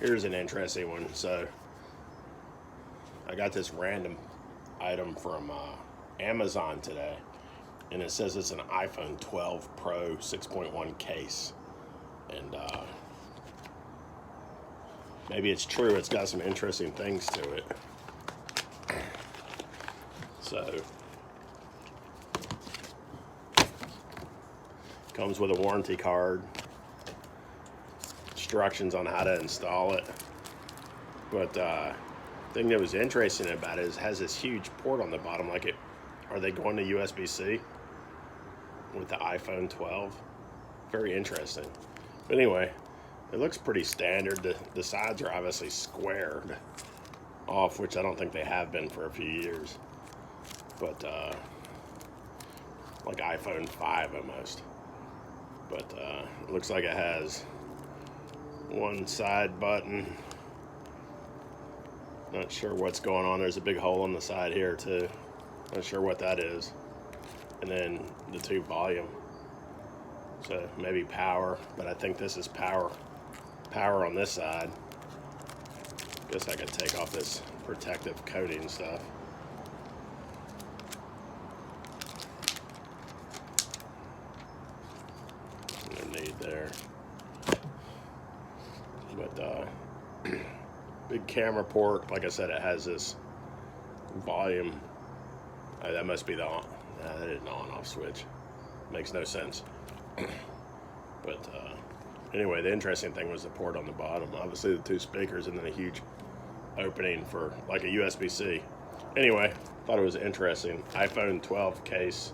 Here's an interesting one. So I got this random item from Amazon today, and it says it's an iPhone 12 Pro 6.1 case. And maybe it's true. It's got some interesting things to it. So comes with a warranty card, instructions on how to install it. But thing that was interesting about it is it has this huge port on the bottom. Like, are they going to USB-C with the iPhone 12? Very interesting. But anyway, it looks pretty standard. The sides are obviously squared off, which I don't think they have been for a few years. But like iPhone 5 almost. But it looks like it has one side button. Not sure what's going on. There's a big hole on the side here too. Not sure what that is. And then the 2 volume. So maybe power, but I think this is power. Power on this side. Guess I could take off this protective coating stuff. No need there. But big camera port. Like I said, it has this volume. That must be the on. That isn't an on-off switch. Makes no sense. But anyway, the interesting thing was the port on the bottom. Obviously, the 2 speakers and then a huge opening for like a USB-C. Anyway, thought it was interesting. iPhone 12 case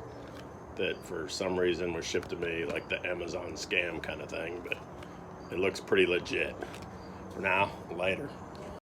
that for some reason was shipped to me like the Amazon scam kind of thing, but it looks pretty legit. For now, later.